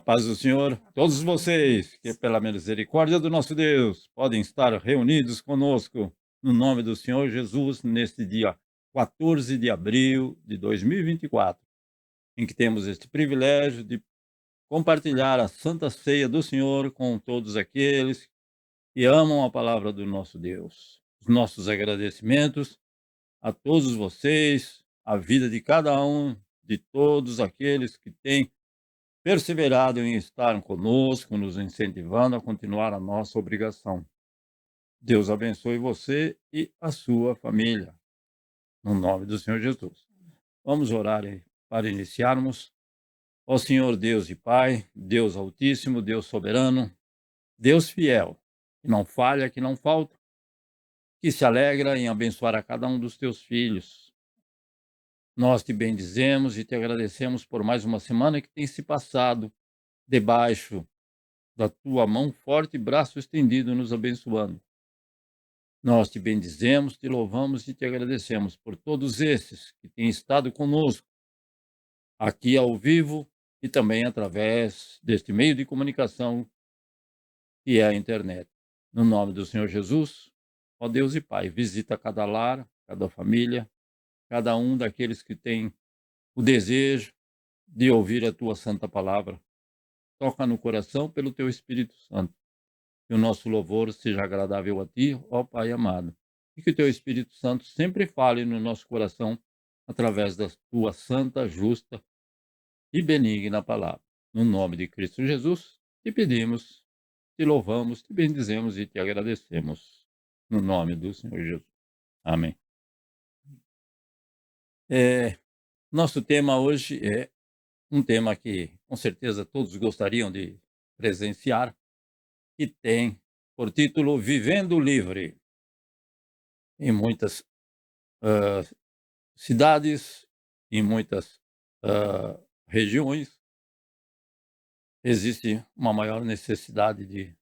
paz do Senhor, todos vocês que, pela misericórdia do nosso Deus, podem estar reunidos conosco no nome do Senhor Jesus neste dia 14 de abril de 2024, em que temos este privilégio de compartilhar a Santa Ceia do Senhor com todos aqueles que amam a palavra do nosso Deus. Os nossos agradecimentos a todos vocês, a vida de cada um, de todos aqueles que têm perseverado em estar conosco, nos incentivando a continuar a nossa obrigação. Deus abençoe você e a sua família, no nome do Senhor Jesus. Vamos orar aí para iniciarmos. Ó Senhor Deus e Pai, Deus Altíssimo, Deus Soberano, Deus fiel, que não falha, que não falta, que se alegra em abençoar a cada um dos teus filhos. Nós te bendizemos e te agradecemos por mais uma semana que tem se passado debaixo da tua mão forte e braço estendido nos abençoando. Nós te bendizemos, te louvamos e te agradecemos por todos esses que têm estado conosco, aqui ao vivo e também através deste meio de comunicação que é a internet. No nome do Senhor Jesus, ó Deus e Pai, visita cada lar, cada família, cada um daqueles que tem o desejo de ouvir a tua santa palavra. Toca no coração pelo teu Espírito Santo. Que o nosso louvor seja agradável a ti, ó Pai amado. E que o teu Espírito Santo sempre fale no nosso coração através da tua santa, justa e benigna palavra. No nome de Cristo Jesus, te pedimos, te louvamos, te bendizemos e te agradecemos. No nome do Senhor Jesus. Amém. Nosso tema hoje é um tema que com certeza todos gostariam de presenciar, que tem por título Vivendo Livre. Em muitas ah, cidades, em muitas regiões, existe uma maior necessidade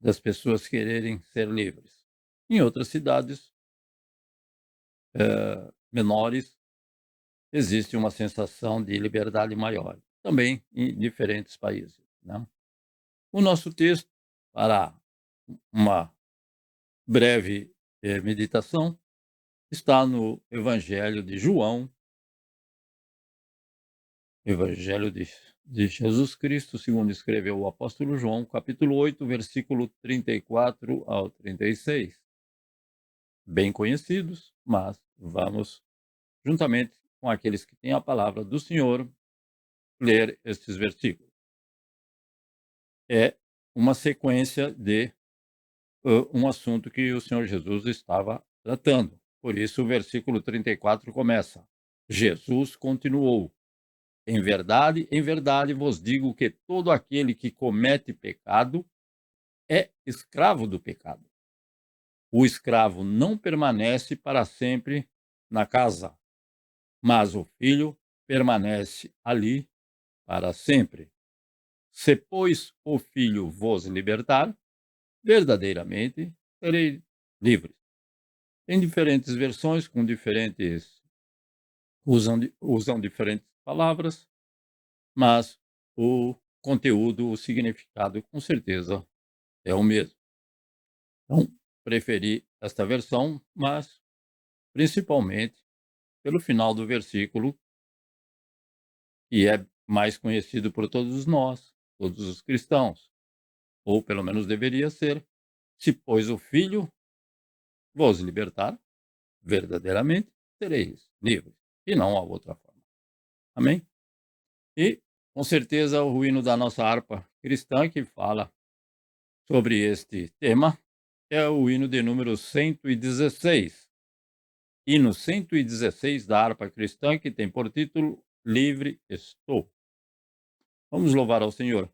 das pessoas quererem ser livres. Em outras cidades menores, existe uma sensação de liberdade maior, também em diferentes países, né? O nosso texto, para uma breve meditação, está no Evangelho de João, Evangelho de Jesus Cristo, segundo escreveu o apóstolo João, capítulo 8, versículo 34 ao 36. Bem conhecidos, mas vamos, juntamente com aqueles que têm a palavra do Senhor, ler estes versículos. É uma sequência de um assunto que o Senhor Jesus estava tratando. Por isso, o versículo 34 começa: Jesus continuou: em verdade vos digo que todo aquele que comete pecado é escravo do pecado. O escravo não permanece para sempre na casa, mas o filho permanece ali para sempre. Se, pois, o filho vos libertar, verdadeiramente serei livres. Tem diferentes versões com diferentes usam diferentes palavras, mas o conteúdo, o significado, com certeza é o mesmo. Então, preferi esta versão, mas principalmente pelo final do versículo, que é mais conhecido por todos nós, todos os cristãos, ou pelo menos deveria ser: se, pois, o Filho vos libertar, verdadeiramente sereis livres, e não há outra forma. Amém? E, com certeza, o hino da nossa harpa cristã que fala sobre este tema é o hino de número 116. Hino 116 da harpa cristã, que tem por título Livre Estou. Vamos louvar ao Senhor.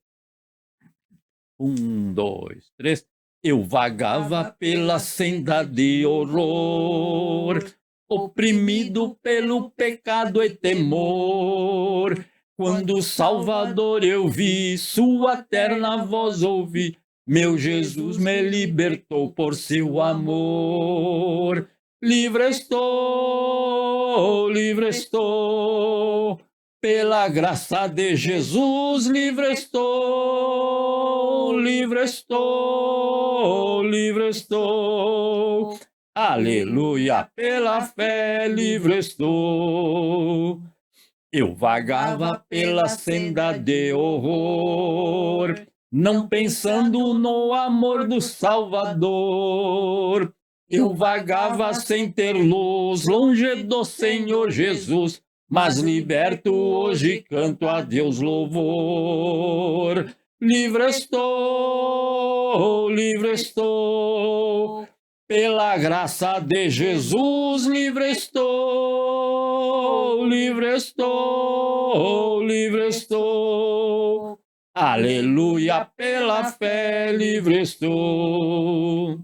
1, 2, 3. Eu vagava pela senda de horror, oprimido pelo pecado e temor. Quando o Salvador eu vi, sua terna voz ouvi, meu Jesus me libertou por seu amor. Livre estou, Pela graça de Jesus, livre estou, livre estou, livre estou. Aleluia, pela fé, livre estou. Eu vagava pela senda de horror, não pensando no amor do Salvador. Eu vagava sem ter luz, longe do Senhor Jesus, mas liberto hoje canto a Deus louvor. Livre estou, pela graça de Jesus, livre estou, livre estou, livre estou. Aleluia, pela fé, livre estou.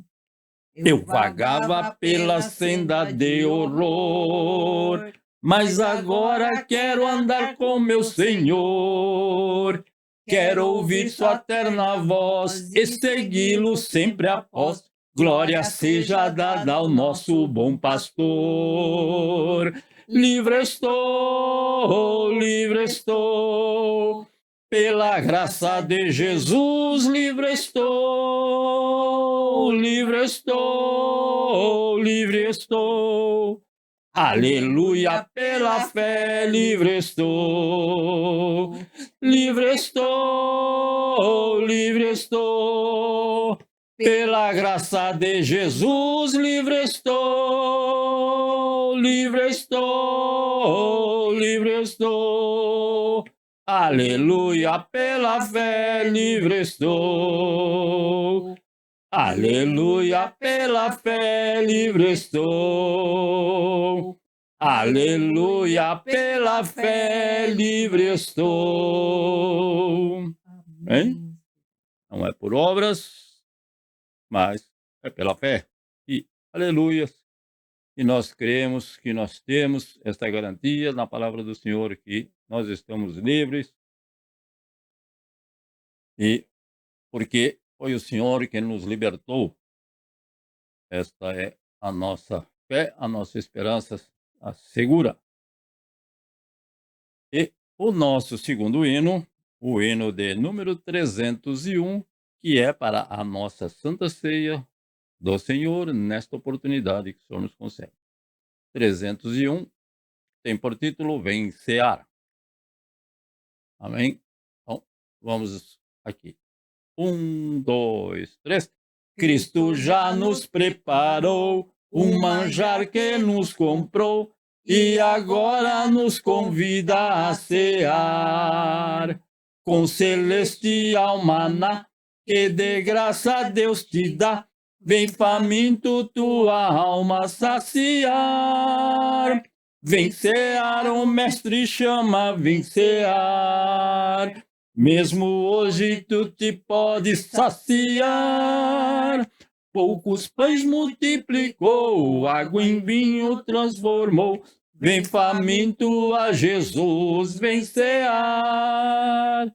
Eu vagava pela senda de horror, mas agora quero andar com meu Senhor. Quero ouvir sua terna voz e segui-lo sempre após. Glória seja dada ao nosso bom pastor. Livre estou, pela graça de Jesus, livre estou, livre estou, livre estou. Aleluia, pela fé, livre estou, livre estou, livre estou. Pela graça de Jesus, livre estou, livre estou, livre estou. Aleluia, pela fé, livre estou. Aleluia, pela fé, livre estou. Aleluia, pela fé, livre estou. Hein? Não é por obras, mas é pela fé. E aleluia. E nós cremos que nós temos esta garantia na palavra do Senhor que nós estamos livres e porque foi o Senhor quem nos libertou. Esta é a nossa fé, a nossa esperança a segura. E o nosso segundo hino, o hino de número 301, que é para a nossa Santa Ceia do Senhor nesta oportunidade que o Senhor nos concede. 301 tem por título Vencear. Amém? Então, vamos aqui. 1, 2, 3. Cristo já nos preparou um manjar que nos comprou e agora nos convida a cear. Com celestial maná que de graça Deus te dá, vem faminto tua alma saciar. Vem cear, o mestre chama, vem cear. Mesmo hoje tu te podes saciar. Poucos pães multiplicou, água em vinho transformou. Vem faminto a Jesus, vem cear.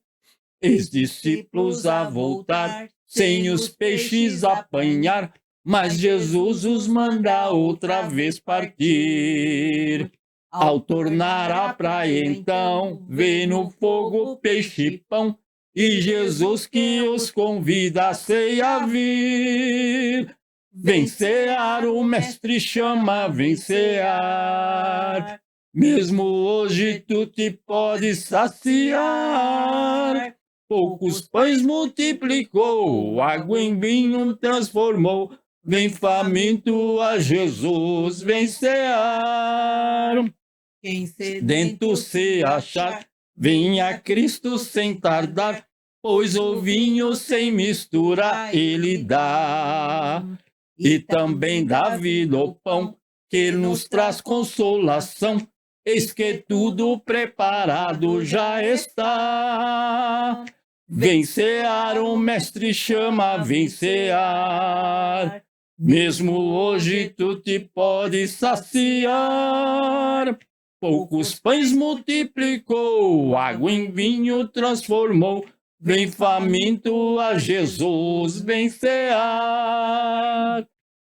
Eis discípulos a voltar, sem os peixes apanhar, mas Jesus os manda outra vez partir. Ao tornar à praia então, vê no fogo peixe e pão, e Jesus que os convida a ceia vir. Vem cear, o mestre chama, vem cear. Mesmo hoje tu te podes saciar. Poucos pães multiplicou, água em vinho transformou. Vem faminto a Jesus, vem cear. Quem Sedento se achar, venha a Cristo sem tardar, pois o vinho sem mistura ele dá. E também dá vida o pão, que nos traz consolação, eis que tudo preparado já está. Vem cear, o mestre chama, vem cear. Mesmo hoje tu te podes saciar. Poucos pães multiplicou, água em vinho transformou. Vem faminto a Jesus, vem cear.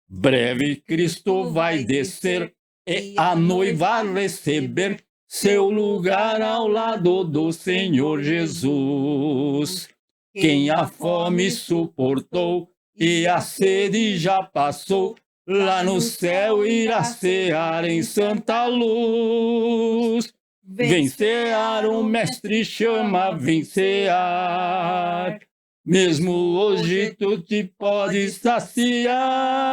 Breve Cristo vai descer e a noiva receber. seu lugar ao lado do Senhor Jesus. Quem a fome suportou e a sede já passou, lá no céu irá cear em santa luz. Vem cear, o mestre chama, vem cear. Mesmo hoje tu te podes saciar.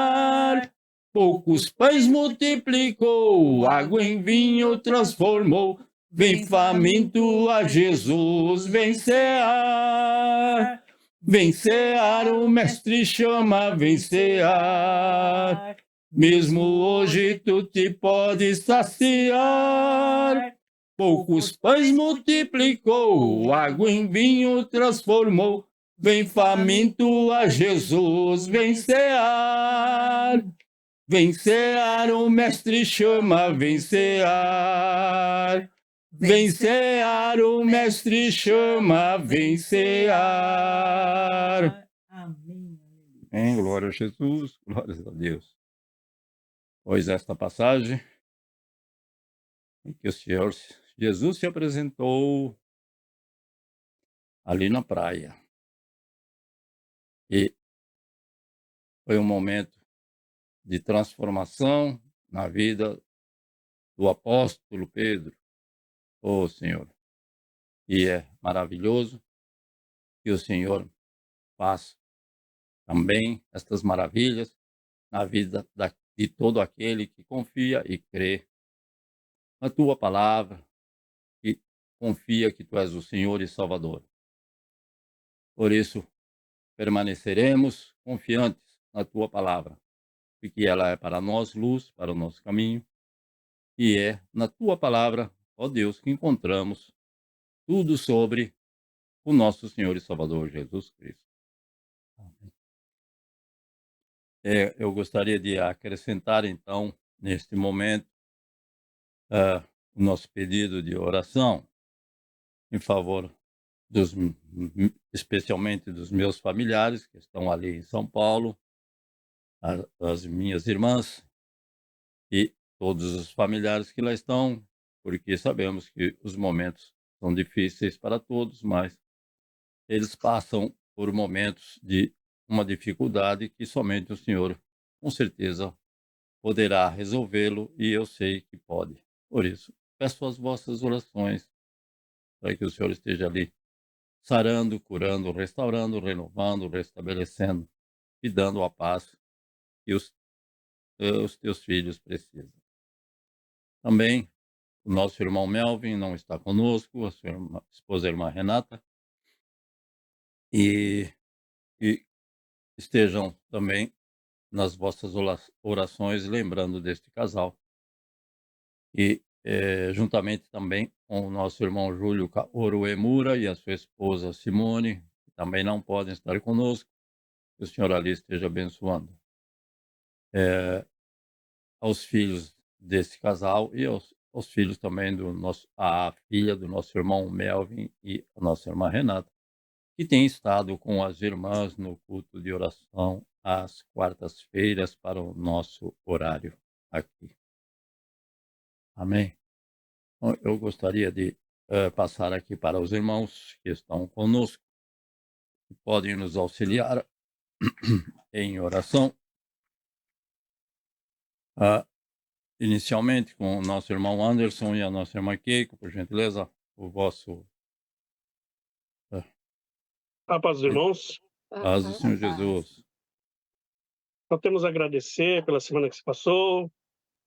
Poucos pães multiplicou, água em vinho transformou. Vem faminto a Jesus, vem cear. Vem cear, o mestre chama, vem cear. Mesmo hoje tu te podes saciar. Poucos pães multiplicou, água em vinho transformou. Vem faminto a Jesus, vem cear. Vem cear, o mestre chama, vem cear. Vem cear, o mestre chama, vem cear. Amém. Amém, glória a Jesus, glórias a Deus. Pois esta passagem em que o Senhor Jesus se apresentou ali na praia. E foi um momento de transformação na vida do apóstolo Pedro. Oh, Senhor, e é maravilhoso que o Senhor faça também estas maravilhas na vida de todo aquele que confia e crê na tua palavra e confia que tu és o Senhor e Salvador. Por isso, permaneceremos confiantes na tua palavra, porque ela é para nós luz, para o nosso caminho, e é na tua palavra, ó Deus, que encontramos tudo sobre o nosso Senhor e Salvador Jesus Cristo. Eu gostaria de acrescentar, então, neste momento, o nosso pedido de oração em favor especialmente dos meus familiares que estão ali em São Paulo, as minhas irmãs e todos os familiares que lá estão, porque sabemos que os momentos são difíceis para todos, mas eles passam por momentos de uma dificuldade que somente o Senhor, com certeza, poderá resolvê-lo e eu sei que pode. Por isso, peço as vossas orações para que o Senhor esteja ali sarando, curando, restaurando, renovando, restabelecendo e dando a paz que os teus filhos precisam. Também o nosso irmão Melvin não está conosco, a sua esposa, a irmã Renata, e estejam também nas vossas orações lembrando deste casal. E juntamente também com o nosso irmão Júlio Kaoru Emura e a sua esposa Simone, que também não podem estar conosco, que o Senhor ali esteja abençoando. Aos filhos desse casal e aos filhos também a filha do nosso irmão Melvin e a nossa irmã Renata, que tem estado com as irmãs no culto de oração às quartas-feiras para o nosso horário aqui. Amém? Então, eu gostaria de passar aqui para os irmãos que estão conosco, que podem nos auxiliar em oração. Inicialmente com o nosso irmão Anderson e a nossa irmã Keiko, por gentileza, o vosso A paz dos irmãos. paz do Senhor Jesus. Só temos a agradecer pela semana que se passou.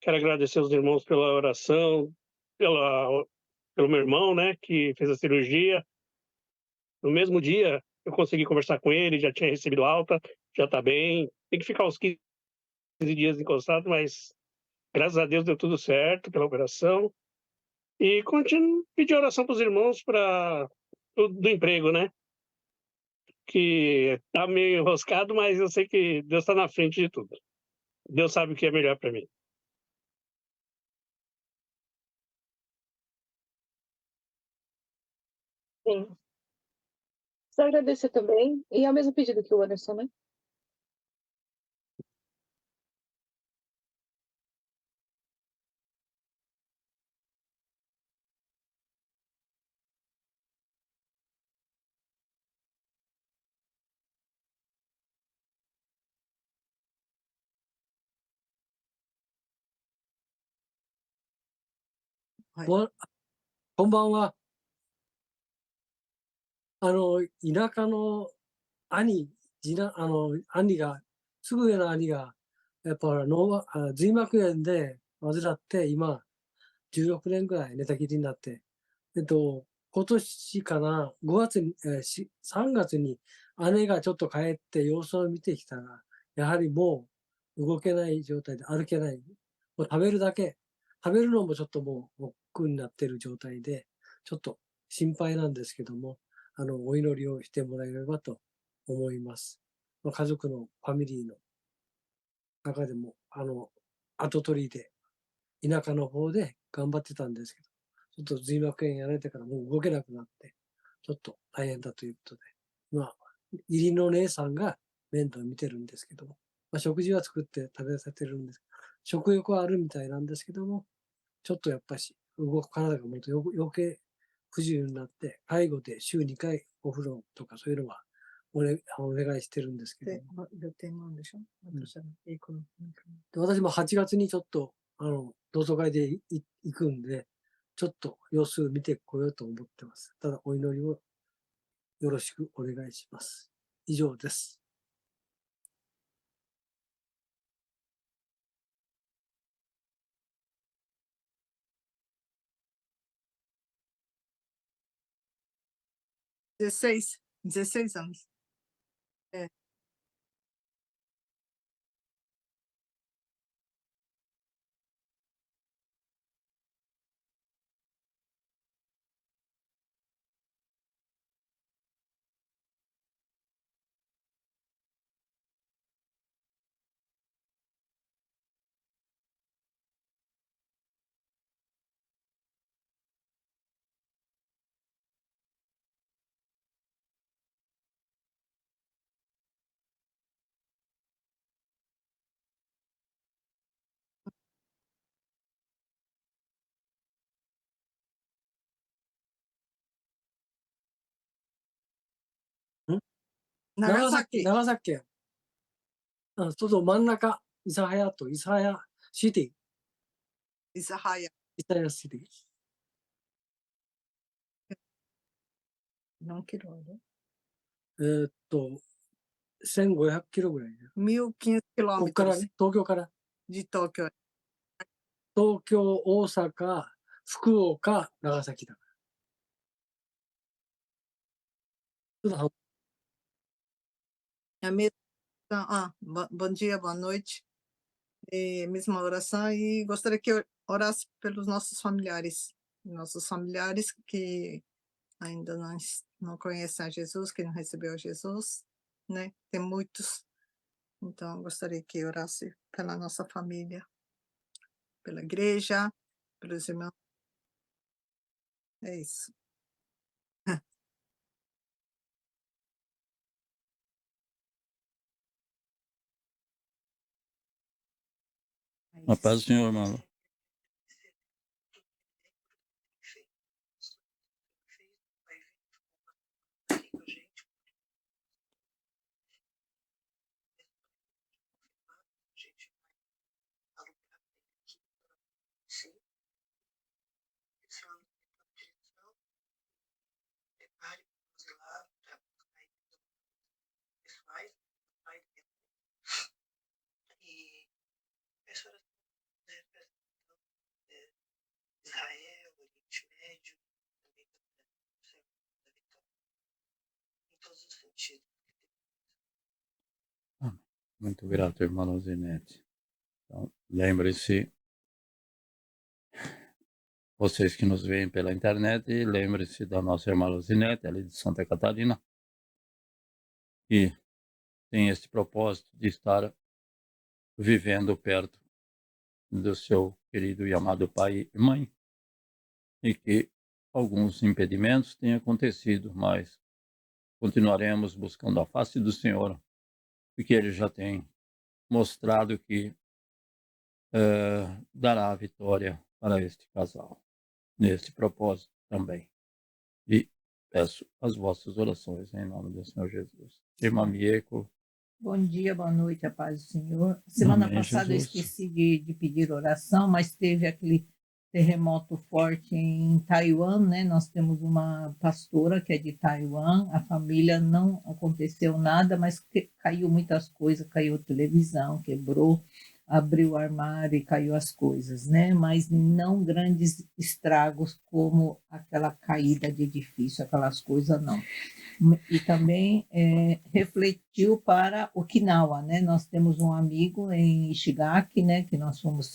Quero agradecer aos irmãos pela oração, pelo meu irmão, né, que fez a cirurgia. No mesmo dia, eu consegui conversar com ele, já tinha recebido alta, já está bem. Tem que ficar uns 15 dias encostado, mas graças a Deus deu tudo certo pela operação. E continuo pedir oração para os irmãos do emprego, né? Que tá meio enroscado, mas eu sei que Deus está na frente de tudo. Deus sabe o que é melhor para mim. Sim. Só agradecer também, e é o mesmo pedido que o Anderson, né? もこんばんは。田舎の兄が、すぐ上の兄が、やっぱ髄膜炎で患って、今、16年ぐらい寝たきりになって、今年かな、3月に姉がちょっと帰って様子を見てきたら、やはりもう動けない状態で歩けない。もう食べるのもちょっともう億劫になっている状態で、ちょっと心配なんですけども、お祈りをしてもらえればと思います。家族のファミリーの中でも、跡取りで、田舎の方で頑張ってたんですけど、ちょっと髄膜炎やられてからもう動けなくなって、ちょっと大変だということで、義理の姉さんが面倒を見てるんですけども、食事は作って食べさせてるんです。食欲はあるみたいなんですけども、ちょっとやっぱし体がもっと余計不自由になって、介護で週2回お風呂とかそういうのはお願いしてるんですけども。予定なんでしょ、私は行くの。で私も8月にちょっと、同窓会で行くんで、ちょっと様子を見てこようと思ってます。ただ、お祈りをよろしくお願いします。以上です。16 anos. É. Nagasaki. 長崎県。そうそう、真ん中、諫早シティ。Isahaya. 諫早シティ。Não quero, né? 1500キロぐらい。 1.500 ここからね、東京から。 de Tóquio. 東京、大阪、福岡、長崎だ。ちょっと A mesma, bom dia, boa noite. Mesma oração e gostaria que eu orasse pelos nossos familiares que ainda não conhecem a Jesus, que não recebeu a Jesus, né? Tem muitos. Então, eu gostaria que orasse pela nossa família, pela igreja, pelos irmãos. É isso. A paz do Senhor, irmão. Israel, Oriente Médio, também em todos os sentidos. Muito grato, irmã Luzinete. Então, lembre-se, vocês que nos veem pela internet, lembre-se da nossa irmã Luzinete, ali de Santa Catarina, que tem esse propósito de estar vivendo perto do seu querido e amado pai e mãe, e que alguns impedimentos têm acontecido, mas continuaremos buscando a face do Senhor, porque Ele já tem mostrado que dará a vitória para este casal, neste propósito também. E peço as vossas orações em nome do Senhor Jesus. Irmã Mieco. Bom dia, boa noite, a paz do Senhor. Semana Amém, passada eu Jesus. esqueci de pedir oração, mas teve aquele terremoto forte em Taiwan, né? Nós temos uma pastora que é de Taiwan, a família não aconteceu nada, mas caiu muitas coisas, caiu televisão, quebrou, abriu o armário e caiu as coisas, né? Mas não grandes estragos como aquela caída de edifício, aquelas coisas não. E também refletiu para Okinawa, né? Nós temos um amigo em Ishigaki, né? Que nós fomos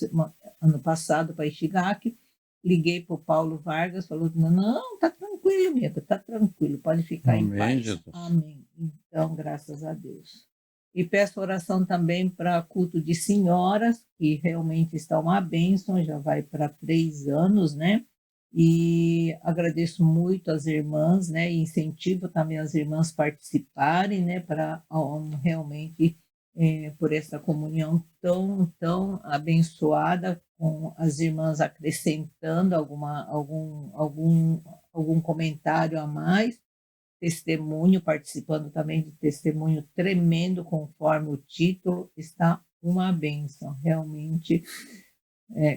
ano passado para Ishigaki. Liguei para o Paulo Vargas, falou: não, tá tranquilo, amigo, tá tranquilo, pode ficar em Amém, paz. Jesus. Amém. Então, graças a Deus. E peço oração também para culto de senhoras, que realmente está uma bênção, já vai para 3 anos, né? E agradeço muito as irmãs, né? E incentivo também as irmãs participarem, né? Para realmente por essa comunhão tão abençoada, com as irmãs acrescentando algum comentário a mais, testemunho, participando também de testemunho tremendo, conforme o título, está uma bênção. Realmente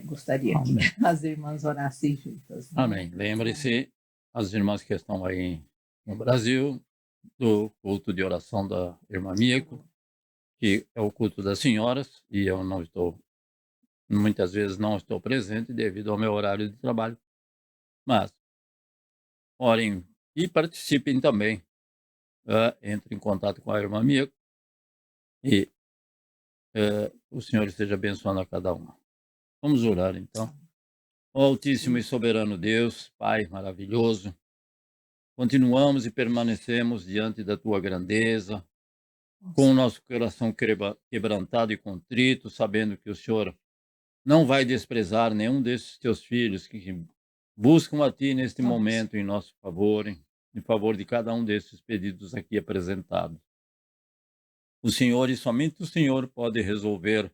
gostaria Amém. que as irmãs orassem juntas. Né? Amém. Lembre-se, as irmãs que estão aí no Brasil, do culto de oração da irmã Mieko, que é o culto das senhoras, e eu não estou, muitas vezes não estou presente devido ao meu horário de trabalho, mas orem e participem também. Entre em contato com a irmã Mieko e o Senhor esteja abençoando a cada uma. Vamos orar então. Ó Altíssimo e soberano Deus, Pai maravilhoso, continuamos e permanecemos diante da tua grandeza, com o nosso coração quebrantado e contrito, sabendo que o Senhor não vai desprezar nenhum desses teus filhos que buscam a ti neste momento em nosso favor, em favor de cada um desses pedidos aqui apresentados. O Senhor e somente o Senhor pode resolver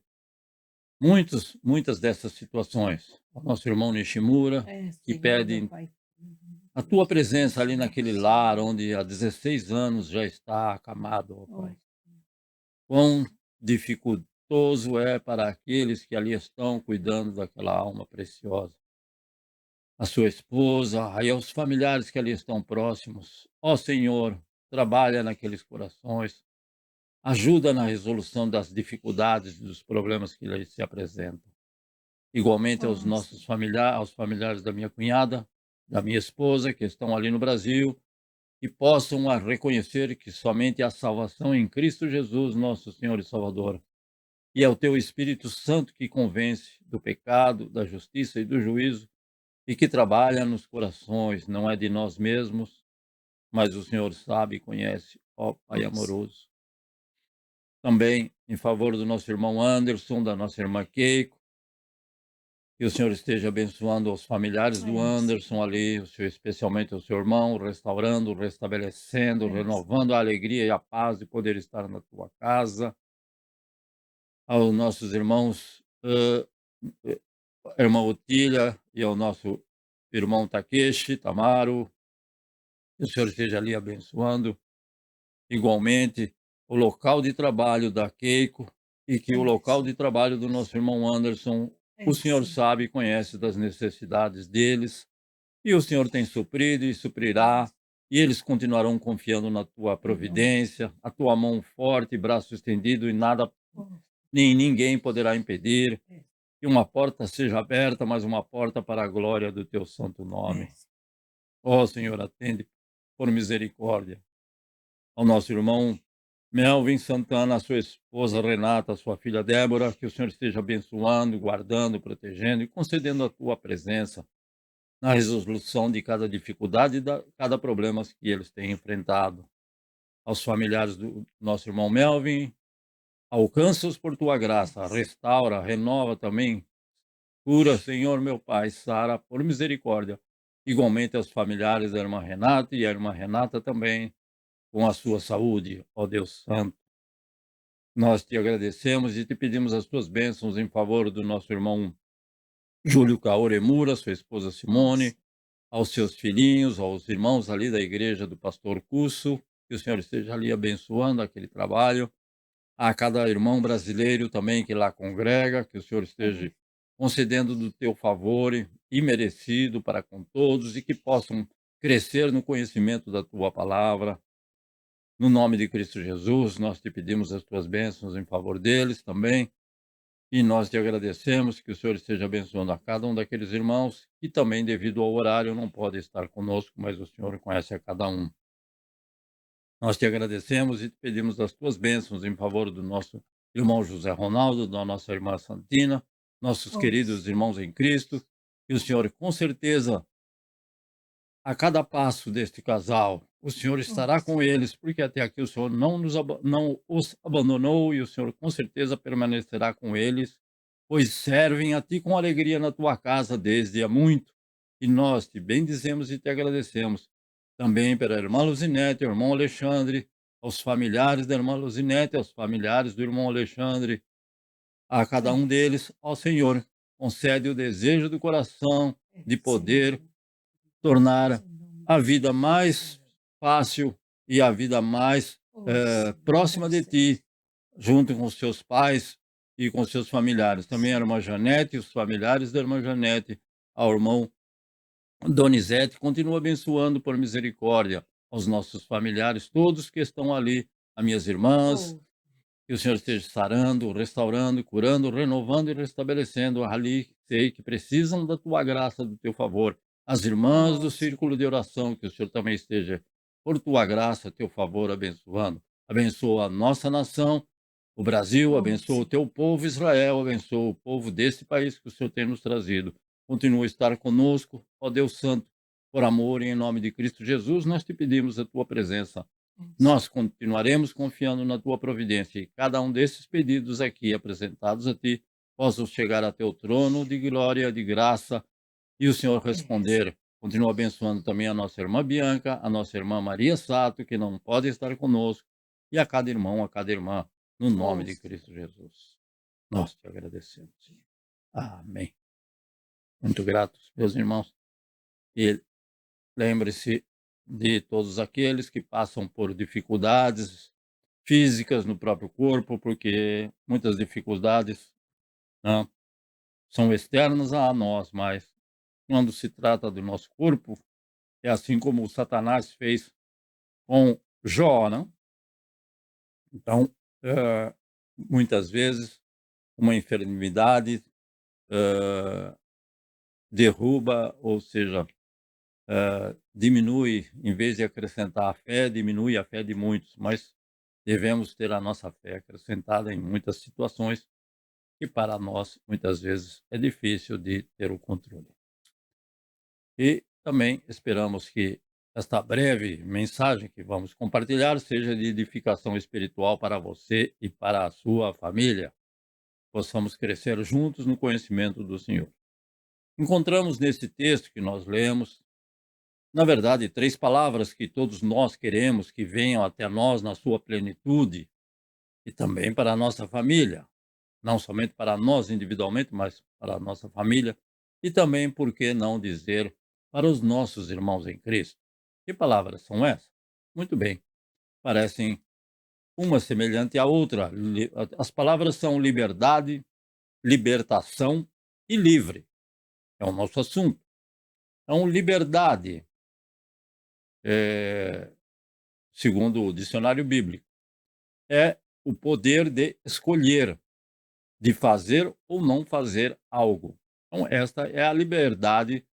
muitas dessas situações. O nosso irmão Nishimura, que Senhor, pede meu Pai. a tua presença ali naquele lar onde há 16 anos já está acamado, ó Pai. Quão dificultoso é para aqueles que ali estão cuidando daquela alma preciosa. A sua esposa, aí aos familiares que ali estão próximos. Ó Senhor, trabalha naqueles corações, ajuda na resolução das dificuldades e dos problemas que lhes se apresentam. Igualmente aos nossos familiares, aos familiares da minha cunhada, da minha esposa, que estão ali no Brasil, e possam reconhecer que somente há salvação em Cristo Jesus, nosso Senhor e Salvador. E é o teu Espírito Santo que convence do pecado, da justiça e do juízo, e que trabalha nos corações, não é de nós mesmos, mas o Senhor sabe e conhece, ó Pai amoroso. Também em favor do nosso irmão Anderson, da nossa irmã Keiko, que o Senhor esteja abençoando os familiares do Anderson ali, especialmente o seu irmão, restaurando, restabelecendo, renovando a alegria e a paz de poder estar na tua casa. Aos nossos irmãos, a irmã Otília e ao nosso irmão Takeshi, Tamaro, que o Senhor esteja ali abençoando. Igualmente, o local de trabalho da Keiko e que o local de trabalho do nosso irmão Anderson, o Senhor sabe e conhece das necessidades deles, e o Senhor tem suprido e suprirá, e eles continuarão confiando na tua providência, a tua mão forte, braço estendido, e nada, nem ninguém poderá impedir que uma porta seja aberta, mas uma porta para a glória do teu santo nome. Ó Senhor, atende por misericórdia ao nosso irmão Melvin Santana, a sua esposa Renata, a sua filha Débora, que o Senhor esteja abençoando, guardando, protegendo e concedendo a tua presença na resolução de cada dificuldade e de cada problema que eles têm enfrentado. Aos familiares do nosso irmão Melvin, alcança-os por tua graça, restaura, renova também, cura, Senhor meu Pai, sara por misericórdia. Igualmente aos familiares da irmã Renata e a irmã Renata também, com a sua saúde, ó Deus Santo. Nós te agradecemos e te pedimos as tuas bênçãos em favor do nosso irmão Júlio Kaoremura, sua esposa Simone, aos seus filhinhos, aos irmãos ali da igreja do pastor Cusso, que o Senhor esteja ali abençoando aquele trabalho, a cada irmão brasileiro também que lá congrega, que o Senhor esteja concedendo do teu favor imerecido para com todos e que possam crescer no conhecimento da tua palavra. No nome de Cristo Jesus, nós te pedimos as tuas bênçãos em favor deles também. E nós te agradecemos que o Senhor esteja abençoando a cada um daqueles irmãos que também, devido ao horário, não pode estar conosco, mas o Senhor conhece a cada um. Nós te agradecemos e te pedimos as tuas bênçãos em favor do nosso irmão José Ronaldo, da nossa irmã Santina, nossos Oh, queridos irmãos em Cristo, que o Senhor, com certeza, a cada passo deste casal, o Senhor estará com eles, porque até aqui o Senhor não os abandonou e o Senhor com certeza permanecerá com eles, pois servem a Ti com alegria na Tua casa desde há muito. E nós te bendizemos e te agradecemos. Também pela irmã Luzinete, ao irmão Alexandre, aos familiares da irmã Luzinete, aos familiares do irmão Alexandre, a cada um deles, ao Senhor, concede o desejo do coração de poder tornar a vida mais fácil e a vida mais próxima de ti, junto com os seus pais e com os seus familiares. Também a irmã Janete, os familiares da irmã Janete, ao irmão Donizete, continua abençoando por misericórdia aos nossos familiares, todos que estão ali, as minhas irmãs, que o Senhor esteja sarando, restaurando, curando, renovando e restabelecendo ali, sei que precisam da tua graça, do teu favor. As irmãs do círculo de oração, que o Senhor também esteja, por tua graça, teu favor, abençoando. Abençoa a nossa nação, o Brasil, abençoa o teu povo Israel, abençoa o povo desse país que o Senhor tem nos trazido. Continua a estar conosco, ó Deus Santo, por amor e em nome de Cristo Jesus, nós te pedimos a tua presença. Nós continuaremos confiando na tua providência e cada um desses pedidos aqui apresentados a ti possam chegar a teu trono de glória, de graça e o Senhor responder. Continua abençoando também a nossa irmã Bianca, a nossa irmã Maria Sato, que não pode estar conosco, e a cada irmão, a cada irmã, no nome de Cristo Jesus. Nós te agradecemos, Senhor. Amém. Muito gratos, meus irmãos. E lembre-se de todos aqueles que passam por dificuldades físicas no próprio corpo, porque muitas dificuldades, né, são externas a nós, mas quando se trata do nosso corpo, é assim como o Satanás fez com Jó, né? Então, muitas vezes, uma enfermidade derruba, ou seja, diminui, em vez de acrescentar a fé, diminui a fé de muitos, mas devemos ter a nossa fé acrescentada em muitas situações que para nós, muitas vezes, é difícil de ter o controle. E também esperamos que esta breve mensagem que vamos compartilhar seja de edificação espiritual para você e para a sua família. Possamos crescer juntos no conhecimento do Senhor. Encontramos nesse texto que nós lemos, na verdade, 3 palavras que todos nós queremos que venham até nós na sua plenitude e também para a nossa família. Não somente para nós individualmente, mas para a nossa família e também, por que não dizer, para os nossos irmãos em Cristo. Que palavras são essas? Muito bem, parecem uma semelhante à outra. As palavras são liberdade, libertação e livre. É o nosso assunto. Então, liberdade, segundo o dicionário bíblico, é o poder de escolher, de fazer ou não fazer algo. Então, esta é a liberdade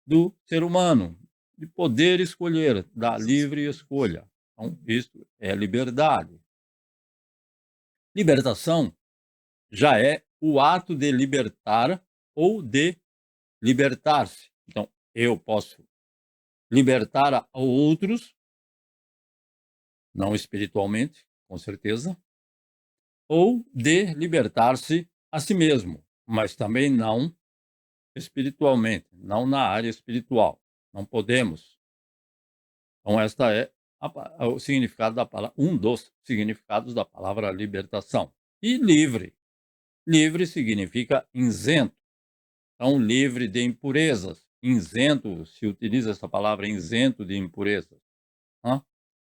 do ser humano, de poder escolher, da livre escolha. Então, isto é liberdade. Libertação já é o ato de libertar ou de libertar-se. Então, eu posso libertar a outros, não espiritualmente, com certeza, ou de libertar-se a si mesmo, mas também não espiritualmente, não na área espiritual. Não podemos. Então, esta é o significado da palavra, um dos significados da palavra libertação. E livre. Livre significa isento. Então, livre de impurezas. Isento, se utiliza essa palavra isento de impurezas. Né?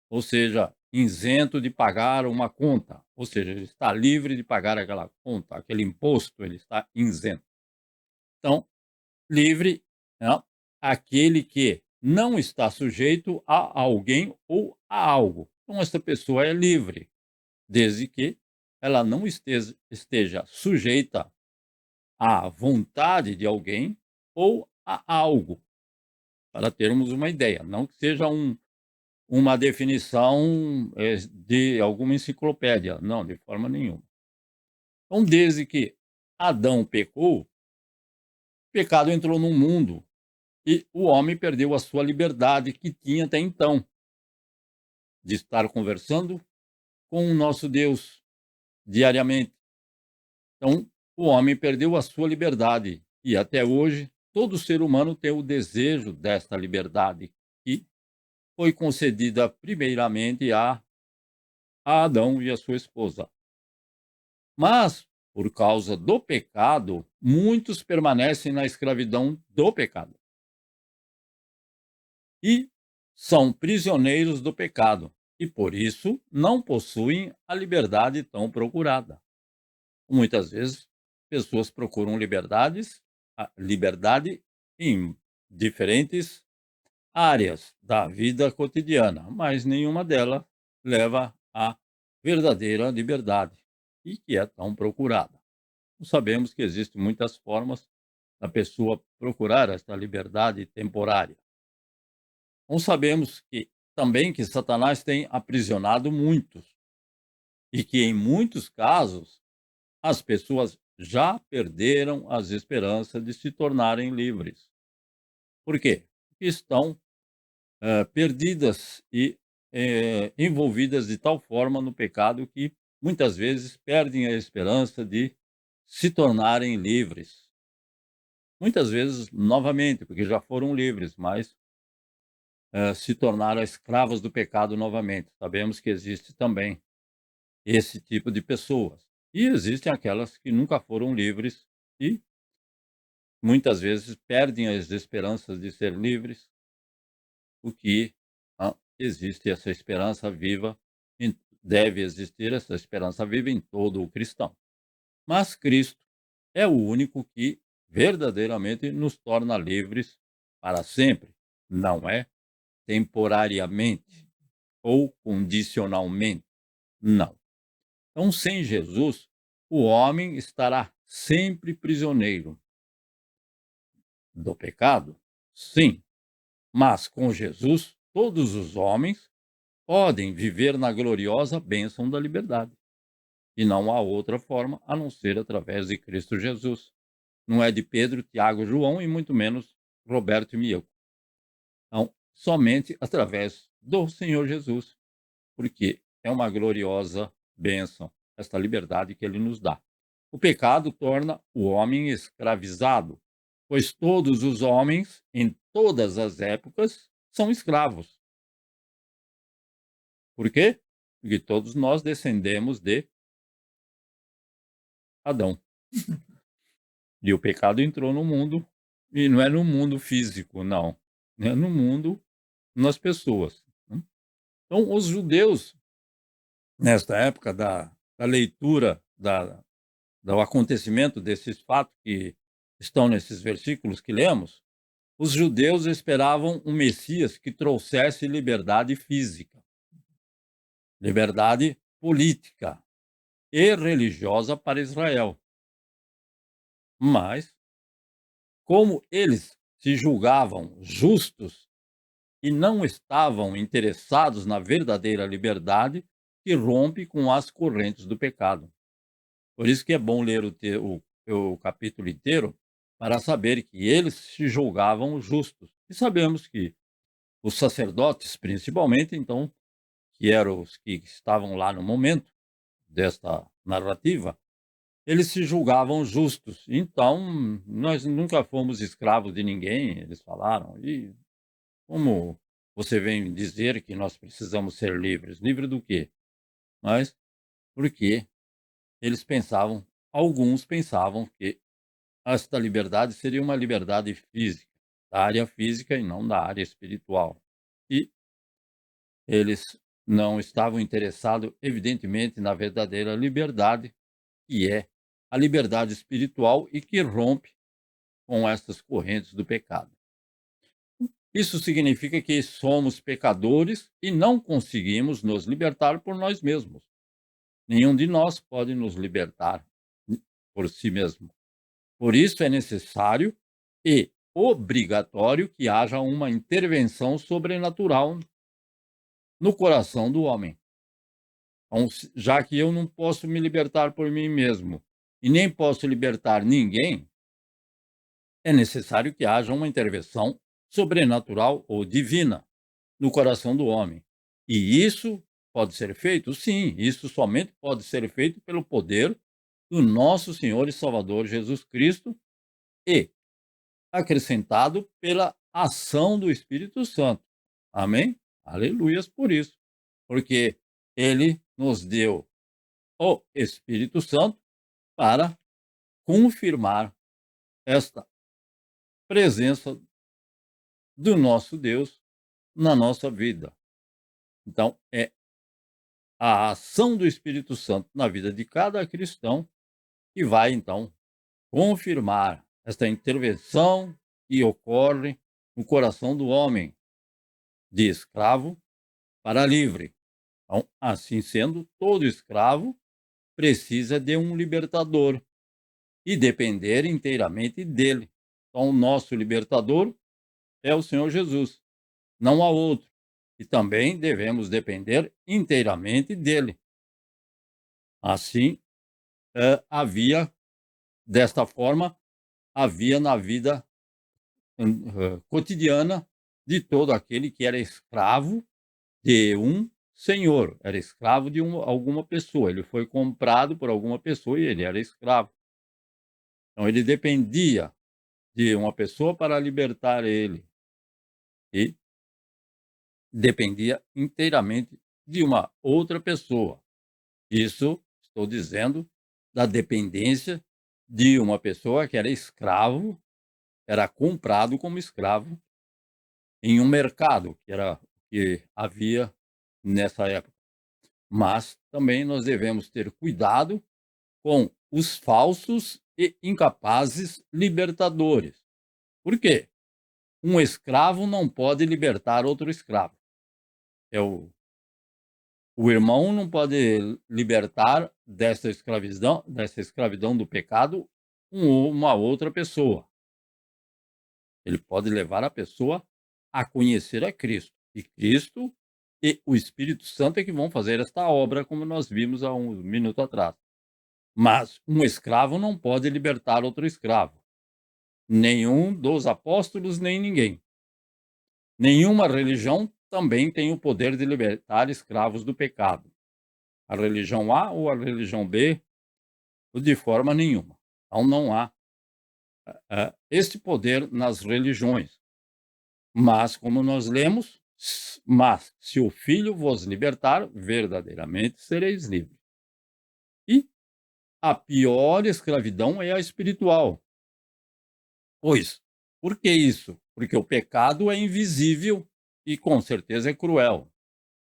Ou seja, isento de pagar uma conta. Ou seja, ele está livre de pagar aquela conta, aquele imposto, ele está isento. Então, livre, né, aquele que não está sujeito a alguém ou a algo. Então, essa pessoa é livre, desde que ela não esteja sujeita à vontade de alguém ou a algo, para termos uma ideia. Não que seja uma definição de alguma enciclopédia, não, de forma nenhuma. Então, desde que Adão pecou, o pecado entrou no mundo e o homem perdeu a sua liberdade que tinha até então, de estar conversando com o nosso Deus diariamente. Então, o homem perdeu a sua liberdade e até hoje todo ser humano tem o desejo desta liberdade que foi concedida primeiramente a Adão e a sua esposa. Mas, por causa do pecado, muitos permanecem na escravidão do pecado e são prisioneiros do pecado e, por isso, não possuem a liberdade tão procurada. Muitas vezes, pessoas procuram liberdade em diferentes áreas da vida cotidiana, mas nenhuma delas leva à verdadeira liberdade e que é tão procurada. Sabemos que existem muitas formas da pessoa procurar esta liberdade temporária. Não sabemos que também que Satanás tem aprisionado muitos e que em muitos casos as pessoas já perderam as esperanças de se tornarem livres. Por quê? Porque estão perdidas e envolvidas de tal forma no pecado que muitas vezes perdem a esperança de se tornarem livres. Muitas vezes, novamente, porque já foram livres, mas se tornaram escravas do pecado novamente. Sabemos que existe também esse tipo de pessoas. E existem aquelas que nunca foram livres e muitas vezes perdem as esperanças de ser livres, o que existe essa esperança viva, deve existir essa esperança viva em todo o cristão. Mas Cristo é o único que verdadeiramente nos torna livres para sempre, não é temporariamente ou condicionalmente, não. Então, sem Jesus, o homem estará sempre prisioneiro do pecado, sim, mas com Jesus, todos os homens podem viver na gloriosa bênção da liberdade. E não há outra forma a não ser através de Cristo Jesus. Não é de Pedro, Tiago, João e muito menos Roberto e Mioco. Então, somente através do Senhor Jesus, porque é uma gloriosa bênção, esta liberdade que ele nos dá. O pecado torna o homem escravizado, pois todos os homens, em todas as épocas, são escravos. Por quê? Porque todos nós descendemos de Adão. E o pecado entrou no mundo, e não é no mundo físico, não. É no mundo, nas pessoas. Né? Então, os judeus, nesta época da leitura do acontecimento desses fatos que estão nesses versículos que lemos, os judeus esperavam um Messias que trouxesse liberdade física, liberdade política e religiosa para Israel. Mas, como eles se julgavam justos e não estavam interessados na verdadeira liberdade que rompe com as correntes do pecado. Por isso que é bom ler o capítulo inteiro para saber que eles se julgavam justos. E sabemos que os sacerdotes, principalmente, então, que eram os que estavam lá no momento desta narrativa, eles se julgavam justos. Então, nós nunca fomos escravos de ninguém, eles falaram. E como você vem dizer que nós precisamos ser livres? Livre do quê? Mas porque eles pensavam, alguns pensavam que esta liberdade seria uma liberdade física, da área física e não da área espiritual. E eles não estavam interessados, evidentemente, na verdadeira liberdade, que é a liberdade espiritual e que rompe com essas correntes do pecado. Isso significa que somos pecadores e não conseguimos nos libertar por nós mesmos. Nenhum de nós pode nos libertar por si mesmo. Por isso é necessário e obrigatório que haja uma intervenção sobrenatural no coração do homem. Então, já que eu não posso me libertar por mim mesmo e nem posso libertar ninguém, é necessário que haja uma intervenção sobrenatural ou divina no coração do homem. E isso pode ser feito? Sim, isso somente pode ser feito pelo poder do nosso Senhor e Salvador Jesus Cristo e acrescentado pela ação do Espírito Santo. Amém? Aleluias por isso. Porque ele nos deu o Espírito Santo para confirmar esta presença do nosso Deus na nossa vida. Então, é a ação do Espírito Santo na vida de cada cristão que vai, então, confirmar esta intervenção que ocorre no coração do homem, de escravo para livre. Então, assim sendo, todo escravo precisa de um libertador e depender inteiramente dele. Então, o nosso libertador é o Senhor Jesus, não há outro. E também devemos depender inteiramente dele. Assim, desta forma, havia na vida cotidiana de todo aquele que era escravo de um senhor, era escravo de alguma pessoa. Ele foi comprado por alguma pessoa e ele era escravo. Então, ele dependia de uma pessoa para libertar ele. E dependia inteiramente de uma outra pessoa. Isso, estou dizendo, da dependência de uma pessoa que era escravo, era comprado como escravo em um mercado, que era o que havia nessa época. Mas também nós devemos ter cuidado com os falsos e incapazes libertadores. Por quê? Um escravo não pode libertar outro escravo. É o irmão não pode libertar dessa escravidão do pecado uma outra pessoa. Ele pode levar a pessoa a conhecer a Cristo. E Cristo e o Espírito Santo é que vão fazer esta obra, como nós vimos há um minuto atrás. Mas um escravo não pode libertar outro escravo. Nenhum dos apóstolos, nem ninguém. Nenhuma religião também tem o poder de libertar escravos do pecado. A religião A ou a religião B, de forma nenhuma. Então não há este poder nas religiões. Mas, como nós lemos, mas se o Filho vos libertar, verdadeiramente sereis livres. E a pior escravidão é a espiritual. Pois, por que isso? Porque o pecado é invisível e com certeza é cruel.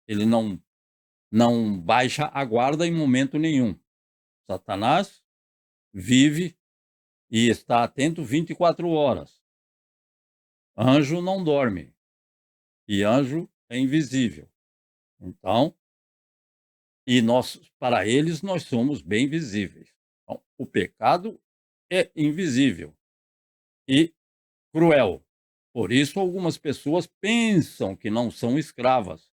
Ele não baixa a guarda em momento nenhum. Satanás vive e está atento 24 horas. Anjo não dorme. E anjo é invisível. Então, para eles, nós somos bem visíveis. Então, o pecado é invisível e cruel. Por isso, algumas pessoas pensam que não são escravas,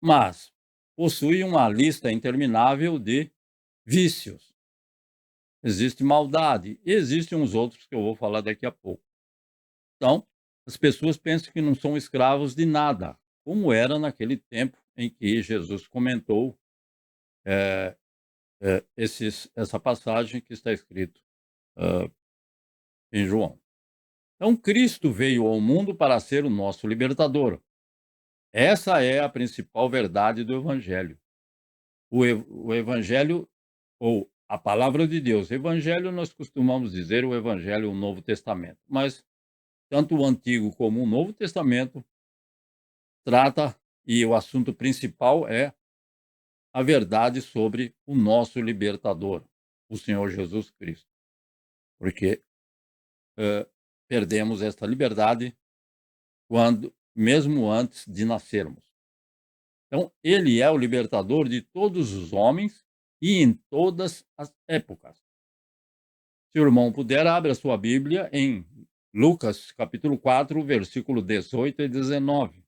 mas possuem uma lista interminável de vícios. Existe maldade e existem uns outros que eu vou falar daqui a pouco. Então, as pessoas pensam que não são escravos de nada, como era naquele tempo em que Jesus comentou essa passagem que está escrito em João. Então, Cristo veio ao mundo para ser o nosso libertador. Essa é a principal verdade do Evangelho. O Evangelho, ou a palavra de Deus. Evangelho, nós costumamos dizer o Evangelho, o Novo Testamento. Mas tanto o Antigo como o Novo Testamento trata, e o assunto principal é a verdade sobre o nosso libertador, o Senhor Jesus Cristo. Porque perdemos esta liberdade mesmo antes de nascermos. Então, ele é o libertador de todos os homens e em todas as épocas. Se o irmão puder, abra a sua Bíblia em Lucas, capítulo 4, versículo 18 e 19.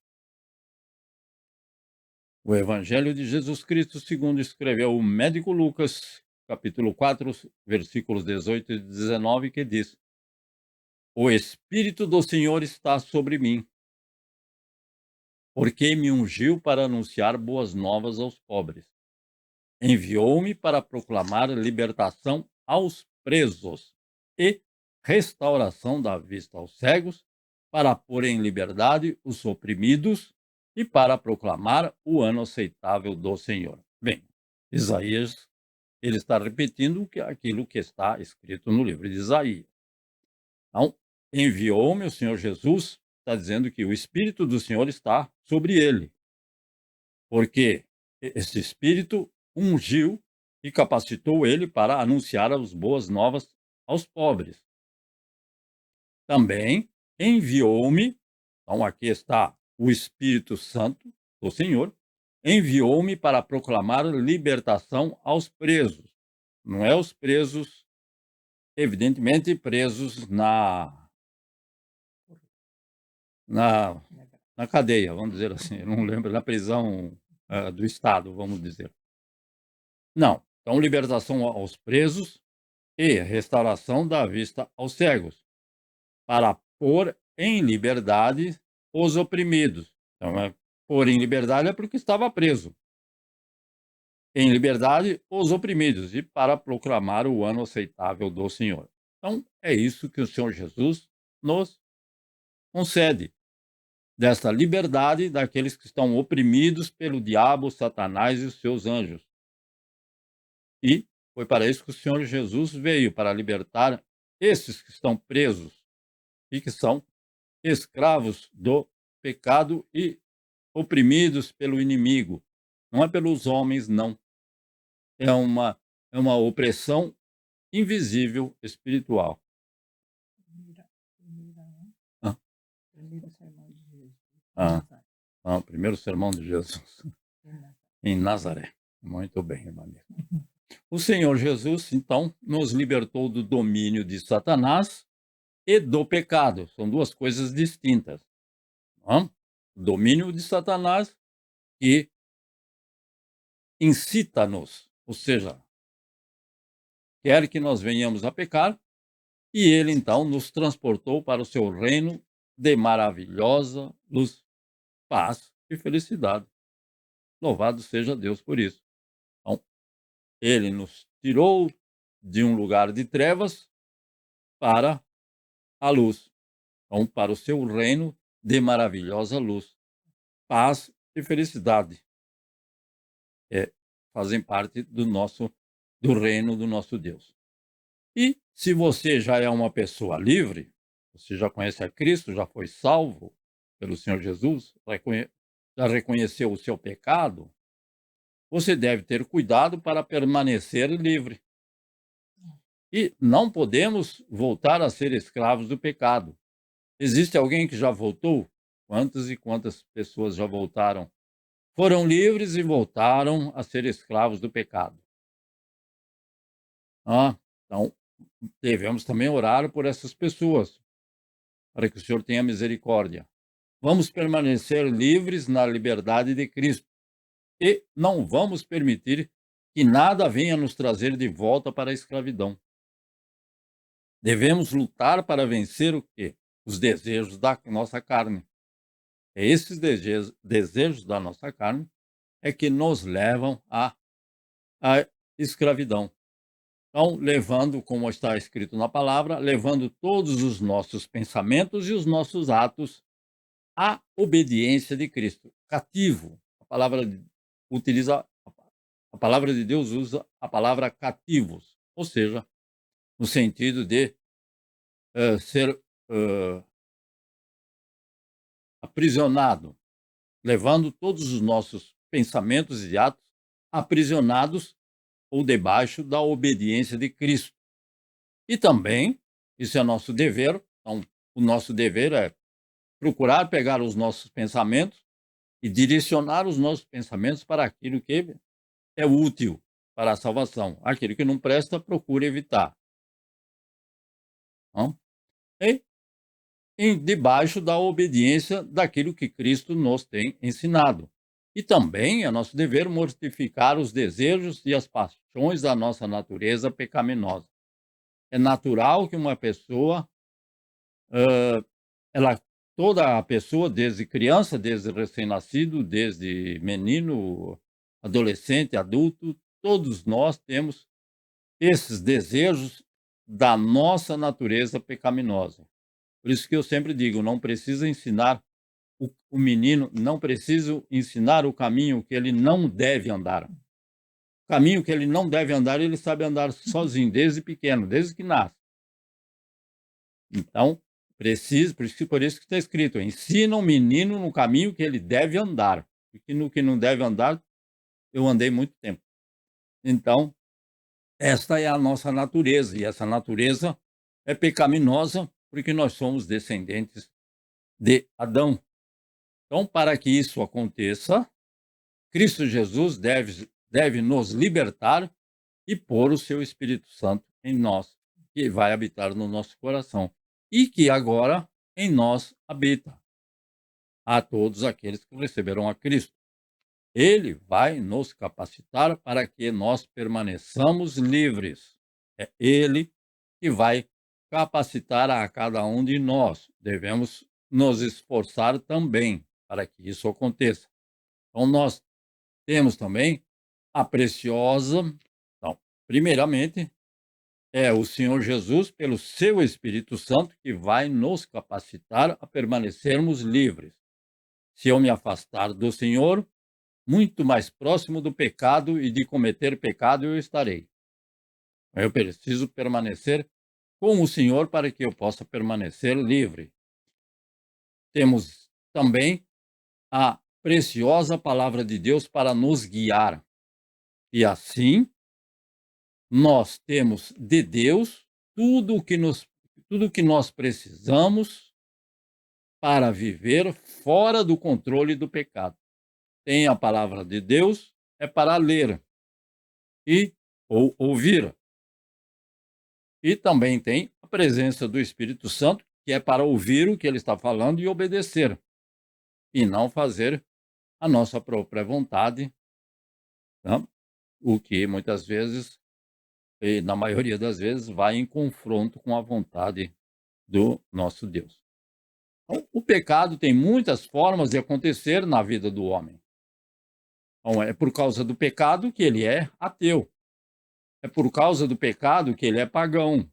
O Evangelho de Jesus Cristo, segundo escreveu o médico Lucas, capítulo 4, versículos 18 e 19, que diz: O Espírito do Senhor está sobre mim, porque me ungiu para anunciar boas novas aos pobres. Enviou-me para proclamar libertação aos presos e restauração da vista aos cegos, para pôr em liberdade os oprimidos e para proclamar o ano aceitável do Senhor. Bem, Isaías, ele está repetindo aquilo que está escrito no livro de Isaías. Então, enviou-me o Senhor Jesus, está dizendo que o Espírito do Senhor está sobre ele, porque esse Espírito ungiu e capacitou ele para anunciar as boas novas aos pobres. Também enviou-me, então aqui está o Espírito Santo do Senhor, enviou-me para proclamar libertação aos presos. Não é os presos, evidentemente, presos na cadeia, vamos dizer assim, eu não lembro, na prisão do Estado, vamos dizer. Não, então libertação aos presos e restauração da vista aos cegos, para pôr em liberdade os oprimidos. Então, pôr em liberdade é porque estava preso. Em liberdade os oprimidos e para proclamar o ano aceitável do Senhor. Então, é isso que o Senhor Jesus nos concede, desta liberdade daqueles que estão oprimidos pelo diabo, Satanás e os seus anjos. E foi para isso que o Senhor Jesus veio, para libertar esses que estão presos e que são escravos do pecado e oprimidos pelo inimigo. Não é pelos homens, não. É uma opressão invisível espiritual. Primeiro sermão de Jesus. Primeiro sermão de Jesus em Nazaré. Muito bem, irmã. O Senhor Jesus, então, nos libertou do domínio de Satanás e do pecado. São duas coisas distintas. Não? O domínio de Satanás, que incita-nos, ou seja, quer que nós venhamos a pecar, e ele então nos transportou para o seu reino de maravilhosa luz, paz e felicidade. Louvado seja Deus por isso. Então, ele nos tirou de um lugar de trevas para a luz. Então, para o seu reino de maravilhosa luz, paz e felicidade. Fazem parte do reino do nosso Deus. E se você já é uma pessoa livre, você já conhece a Cristo, já foi salvo pelo Senhor Jesus, já reconheceu o seu pecado, você deve ter cuidado para permanecer livre. E não podemos voltar a ser escravos do pecado. Existe alguém que já voltou? Quantas e quantas pessoas já voltaram? Foram livres e voltaram a ser escravos do pecado. Então, devemos também orar por essas pessoas, para que o Senhor tenha misericórdia. Vamos permanecer livres na liberdade de Cristo e não vamos permitir que nada venha nos trazer de volta para a escravidão. Devemos lutar para vencer o quê? Os desejos da nossa carne. Esses desejos da nossa carne é que nos levam à escravidão. Então, levando, como está escrito na palavra, levando todos os nossos pensamentos e os nossos atos à obediência de Cristo. Cativo. A palavra de Deus usa a palavra cativos, ou seja, no sentido de ser aprisionado, levando todos os nossos pensamentos e atos aprisionados ou debaixo da obediência de Cristo. E também Isso é nosso dever. Então, o nosso dever é procurar pegar os nossos pensamentos e direcionar os nossos pensamentos para aquilo que é útil para a salvação. Aquilo que não presta, procure evitar. Não? E debaixo da obediência daquilo que Cristo nos tem ensinado. E também é nosso dever mortificar os desejos e as paixões da nossa natureza pecaminosa. É natural que uma pessoa, hã, ela toda a pessoa, desde criança, desde recém-nascido, desde menino, adolescente, adulto, todos nós temos esses desejos da nossa natureza pecaminosa. Por isso que eu sempre digo, não precisa ensinar o menino, não preciso ensinar o caminho que ele não deve andar. O caminho que ele não deve andar, ele sabe andar sozinho, desde pequeno, desde que nasce. Então, por isso que está escrito, ensina o menino no caminho que ele deve andar, porque no que não deve andar, eu andei muito tempo. Então, esta é a nossa natureza, e essa natureza é pecaminosa, porque nós somos descendentes de Adão. Então, para que isso aconteça, Cristo Jesus deve nos libertar e pôr o seu Espírito Santo em nós, que vai habitar no nosso coração e que agora em nós habita, a todos aqueles que receberam a Cristo. Ele vai nos capacitar para que nós permaneçamos livres. É Ele que vai capacitar a cada um de nós. Devemos nos esforçar também para que isso aconteça. Então, nós temos também a preciosa. Então, primeiramente, é o Senhor Jesus, pelo seu Espírito Santo, que vai nos capacitar a permanecermos livres. Se eu me afastar do Senhor, muito mais próximo do pecado e de cometer pecado eu estarei. Eu preciso permanecer com o Senhor para que eu possa permanecer livre. Temos também a preciosa palavra de Deus para nos guiar. E assim, nós temos de Deus tudo o que nós precisamos para viver fora do controle do pecado. Tem a palavra de Deus, é para ler e ou ouvir. E também tem a presença do Espírito Santo, que é para ouvir o que ele está falando e obedecer, e não fazer a nossa própria vontade, tá? O que muitas vezes, e na maioria das vezes, vai em confronto com a vontade do nosso Deus. Então, o pecado tem muitas formas de acontecer na vida do homem. Então, é por causa do pecado que ele é ateu. É por causa do pecado que ele é pagão.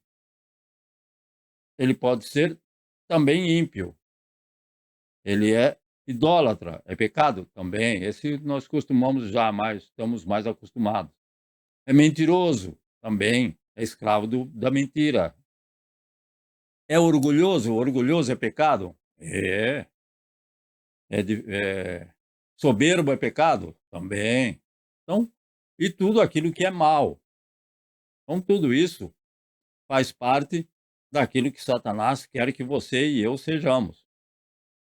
Ele pode ser também ímpio. Ele é idólatra. É pecado? Também. Esse nós estamos mais acostumados. É mentiroso? Também. É escravo da mentira. É orgulhoso? Orgulhoso é pecado? É. Soberbo é pecado? Também. Então, e tudo aquilo que é mal. Então, tudo isso faz parte daquilo que Satanás quer que você e eu sejamos.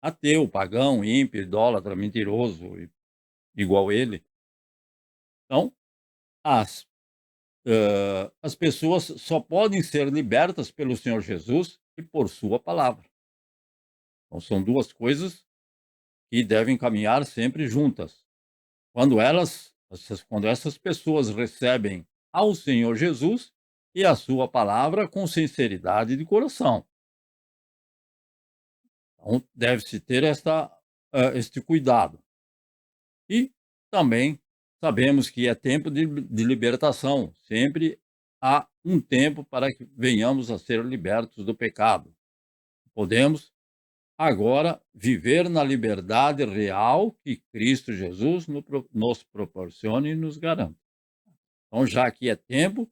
Ateu, pagão, ímpio, idólatra, mentiroso, igual ele. Então, as, as pessoas só podem ser libertas pelo Senhor Jesus e por sua palavra. Então, são duas coisas que devem caminhar sempre juntas. Quando essas pessoas recebem ao Senhor Jesus e a sua palavra com sinceridade de coração. Então, deve-se ter este cuidado. E também sabemos que é tempo de libertação. Sempre há um tempo para que venhamos a ser libertos do pecado. Podemos agora viver na liberdade real que Cristo Jesus nos proporciona e nos garante. Então, já que é tempo,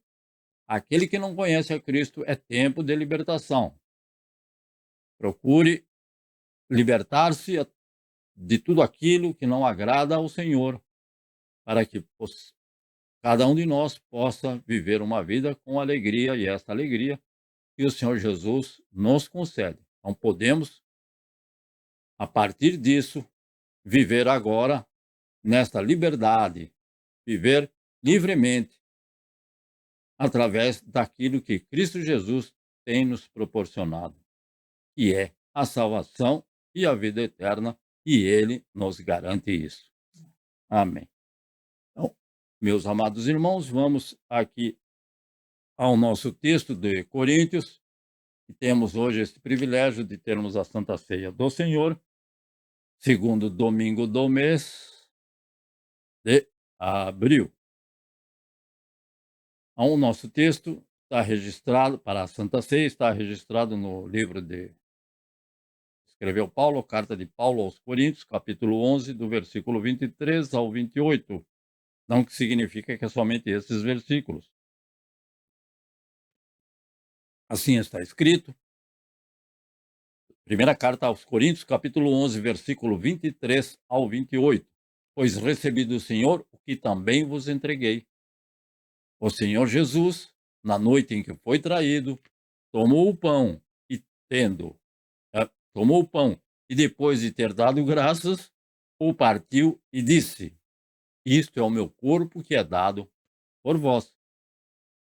aquele que não conhece a Cristo, é tempo de libertação. Procure libertar-se de tudo aquilo que não agrada ao Senhor, para que cada um de nós possa viver uma vida com alegria, e esta alegria que o Senhor Jesus nos concede. Então, podemos, a partir disso, viver agora nesta liberdade, viver livremente, através daquilo que Cristo Jesus tem nos proporcionado, que é a salvação e a vida eterna, e Ele nos garante isso. Amém. Então, meus amados irmãos, vamos aqui ao nosso texto de Coríntios, e temos hoje esse privilégio de termos a Santa Ceia do Senhor, segundo domingo do mês de abril. Então, o nosso texto está registrado para a Santa Ceia, está registrado no livro de escreveu Paulo, carta de Paulo aos Coríntios, capítulo 11, do versículo 23 ao 28. Não que significa que é somente esses versículos. Assim está escrito. Primeira carta aos Coríntios, capítulo 11, versículo 23 ao 28. Pois recebi do Senhor o que também vos entreguei. O Senhor Jesus, na noite em que foi traído, tomou o pão e tomou o pão e depois de ter dado graças, o partiu e disse: Isto é o meu corpo que é dado por vós.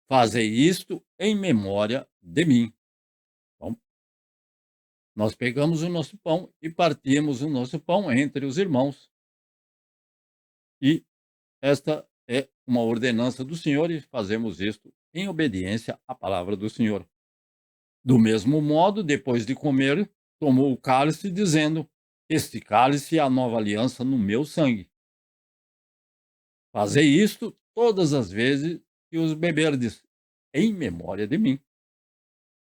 Fazei isto em memória de mim. Então, nós pegamos o nosso pão e partimos o nosso pão entre os irmãos. E esta é uma ordenança do Senhor e fazemos isto em obediência à palavra do Senhor. Do mesmo modo, depois de comer, tomou o cálice, dizendo: Este cálice é a nova aliança no meu sangue. Fazei isto todas as vezes que os beberdes, em memória de mim.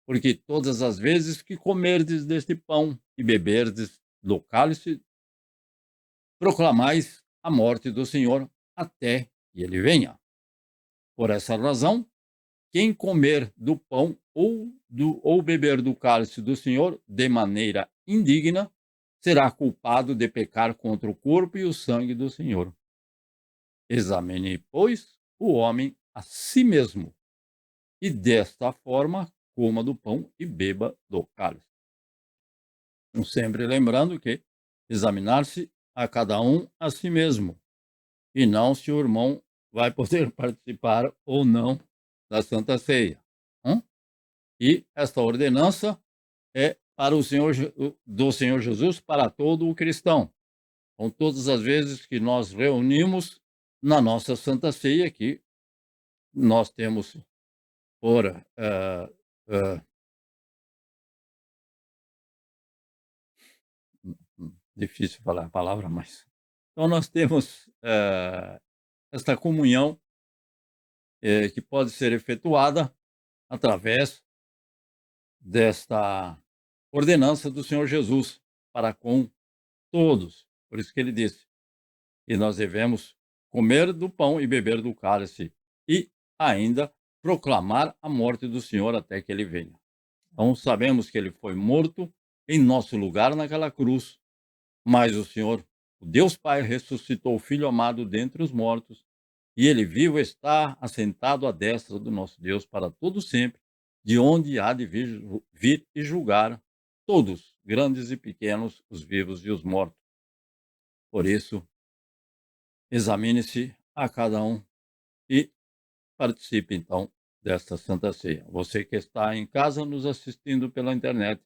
Porque todas as vezes que comerdes deste pão e beberdes do cálice, proclamais a morte do Senhor até que ele venha. Por essa razão, quem comer do pão ou beber do cálice do Senhor de maneira indigna, será culpado de pecar contra o corpo e o sangue do Senhor. Examine, pois, o homem a si mesmo, e desta forma coma do pão e beba do cálice. Então, sempre lembrando que examinar-se a cada um a si mesmo, e não se o irmão vai poder participar ou não da Santa Ceia. E esta ordenança é para do Senhor Jesus para todo o cristão. Então, todas as vezes que nós reunimos na nossa Santa Ceia, que nós temos por difícil falar a palavra, mas então nós temos esta comunhão que pode ser efetuada através desta ordenança do Senhor Jesus para com todos. Por isso que ele disse: e nós devemos comer do pão e beber do cálice e ainda proclamar a morte do Senhor até que ele venha. Então sabemos que ele foi morto em nosso lugar naquela cruz, mas o Senhor, o Deus Pai, ressuscitou o Filho amado dentre os mortos, e ele vivo está assentado à destra do nosso Deus para todo sempre, de onde há de vir e julgar todos, grandes e pequenos, os vivos e os mortos. Por isso, examine-se a cada um e participe então desta Santa Ceia. Você que está em casa nos assistindo pela internet,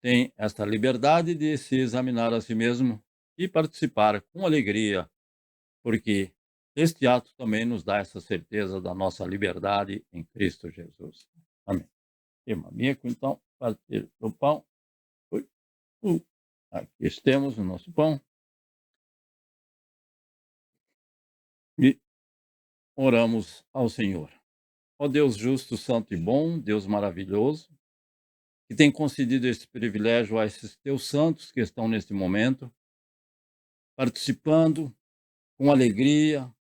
tem esta liberdade de se examinar a si mesmo e participar com alegria, porque este ato também nos dá essa certeza da nossa liberdade em Cristo Jesus. Amém. Irmã Mico, então, partir do pão. Aqui temos o nosso pão. E oramos ao Senhor. Ó Deus justo, santo e bom, Deus maravilhoso, que tem concedido esse privilégio a esses teus santos que estão neste momento, participando com alegria,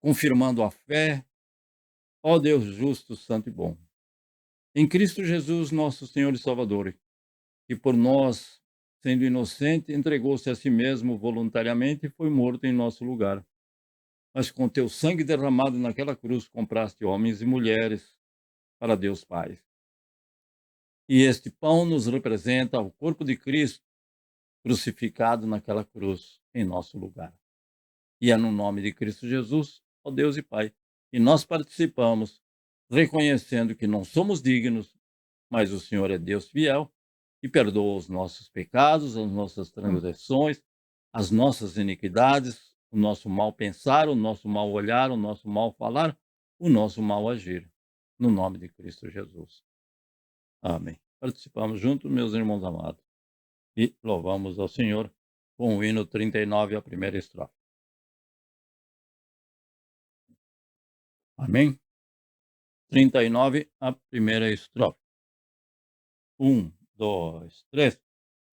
confirmando a fé. Ó Deus justo, santo e bom. Em Cristo Jesus, nosso Senhor e Salvador, que por nós, sendo inocente, entregou-se a si mesmo voluntariamente e foi morto em nosso lugar. Mas com teu sangue derramado naquela cruz compraste homens e mulheres para Deus Pai. E este pão nos representa o corpo de Cristo crucificado naquela cruz em nosso lugar. E é no nome de Cristo Jesus, ó Deus e Pai, que nós participamos, reconhecendo que não somos dignos, mas o Senhor é Deus fiel e perdoa os nossos pecados, as nossas transgressões, as nossas iniquidades, o nosso mal pensar, o nosso mal olhar, o nosso mal falar, o nosso mal agir. No nome de Cristo Jesus. Amém. Participamos juntos, meus irmãos amados, e louvamos ao Senhor com o hino 39, a primeira estrofe. Amém? 39, a primeira estrofe. 1, 2, 3.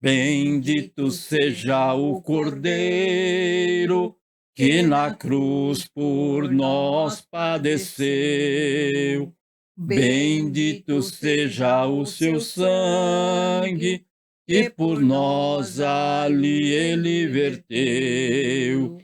Bendito seja o Cordeiro que na cruz por nós padeceu. Bendito seja o seu sangue que por nós ali ele verteu.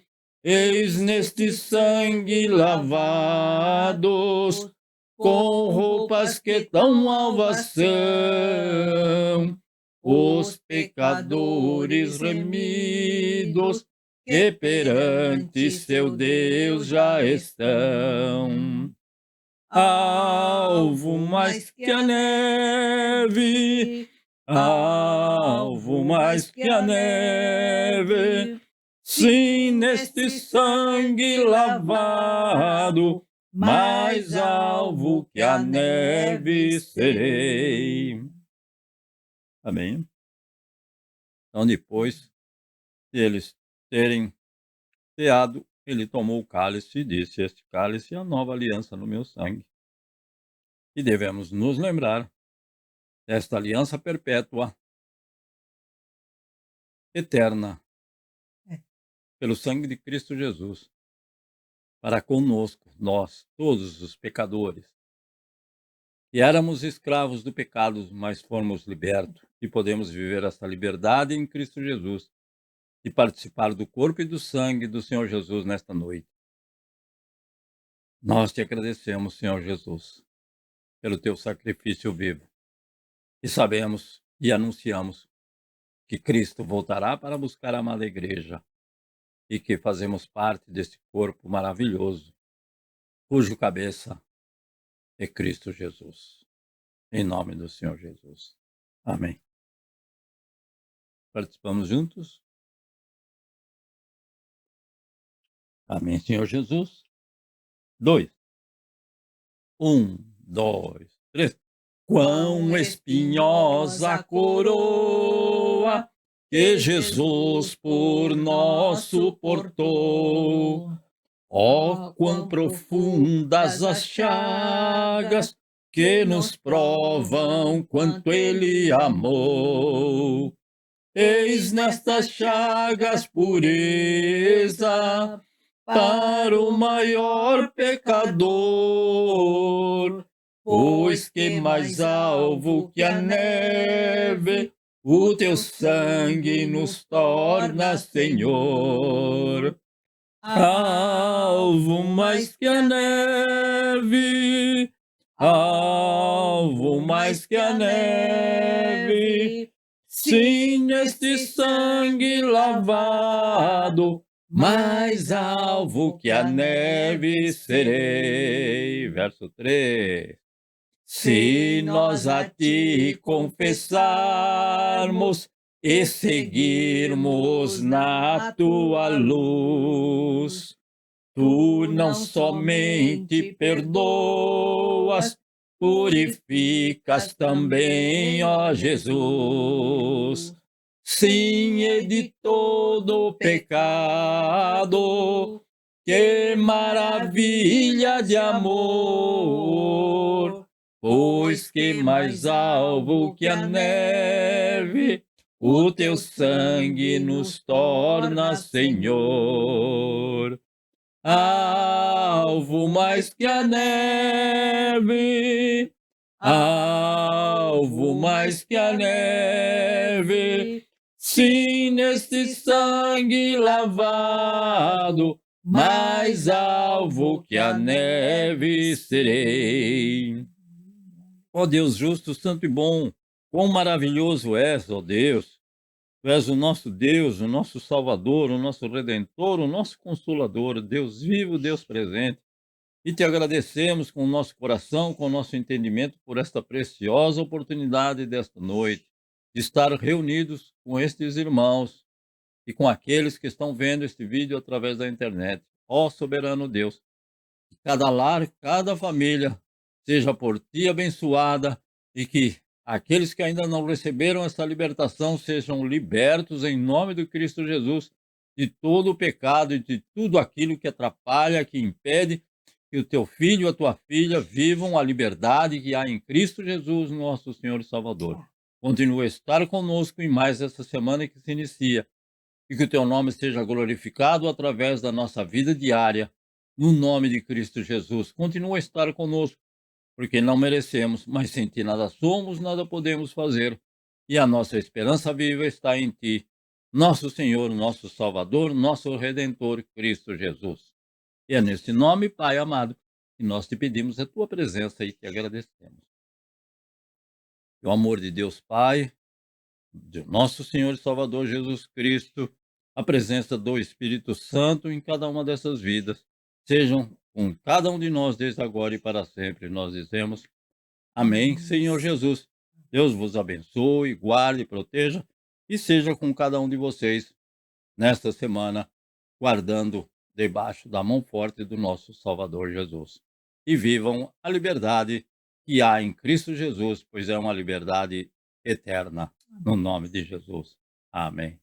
Eis neste sangue lavados, com roupas que tão alvas são, os pecadores remidos, que perante seu Deus já estão. Alvo mais que a neve, alvo mais que a neve, sim, neste sangue lavado, mais alvo que a neve serei. Amém? Então, depois de eles terem ceado, ele tomou o cálice e disse: este cálice é a nova aliança no meu sangue. E devemos nos lembrar desta aliança perpétua, eterna, pelo sangue de Cristo Jesus, para conosco, nós, todos os pecadores, que éramos escravos do pecado, mas fomos libertos e podemos viver essa liberdade em Cristo Jesus e participar do corpo e do sangue do Senhor Jesus nesta noite. Nós te agradecemos, Senhor Jesus, pelo teu sacrifício vivo e sabemos e anunciamos que Cristo voltará para buscar a amada igreja e que fazemos parte desse corpo maravilhoso, cujo cabeça é Cristo Jesus. Em nome do Senhor Jesus. Amém. Participamos juntos? Amém, Senhor Jesus. 2. 1, 2, 3. Quão espinhosa a coroa que Jesus por nós suportou. Ó, quão profundas as chagas que nos provam quanto ele amou. Eis nestas chagas pureza para o maior pecador, pois que mais alvo que a neve o teu sangue nos torna, Senhor. Alvo mais que a neve, alvo mais que a neve, sim, neste sangue lavado, mais alvo que a neve serei. Verso 3. Se nós a ti confessarmos e seguirmos na tua luz, tu não somente perdoas, purificas também, ó Jesus. Sim, e de todo pecado, que maravilha de amor, pois que mais alvo que a neve o teu sangue nos torna, Senhor. Alvo mais que a neve, alvo mais que a neve, sim, neste sangue lavado, mais alvo que a neve serei. Ó Deus justo, santo e bom, Quão maravilhoso és, ó Deus! Tu és o nosso Deus, o nosso Salvador, o nosso Redentor, o nosso Consolador, Deus vivo, Deus presente. E te agradecemos com o nosso coração, com o nosso entendimento por esta preciosa oportunidade desta noite, de estar reunidos com estes irmãos e com aqueles que estão vendo este vídeo através da internet. Ó soberano Deus, que cada lar, cada família seja por ti abençoada e que aqueles que ainda não receberam essa libertação sejam libertos em nome do Cristo Jesus de todo o pecado e de tudo aquilo que atrapalha, que impede que o teu filho e a tua filha vivam a liberdade que há em Cristo Jesus, nosso Senhor e Salvador. Continua a estar conosco em mais essa semana que se inicia e que o teu nome seja glorificado através da nossa vida diária, no nome de Cristo Jesus. Continua a estar conosco, porque não merecemos, mas sem ti nada somos, nada podemos fazer, e a nossa esperança viva está em ti, nosso Senhor, nosso Salvador, nosso Redentor, Cristo Jesus. E é nesse nome, Pai amado, que nós te pedimos a tua presença e te agradecemos. Que o amor de Deus Pai, de nosso Senhor e Salvador Jesus Cristo, a presença do Espírito Santo em cada uma dessas vidas, sejam com cada um de nós desde agora e para sempre. Nós dizemos amém, Senhor Jesus. Deus vos abençoe, guarde, proteja e seja com cada um de vocês nesta semana, guardando debaixo da mão forte do nosso Salvador Jesus. E vivam a liberdade que há em Cristo Jesus, pois é uma liberdade eterna. No nome de Jesus. Amém.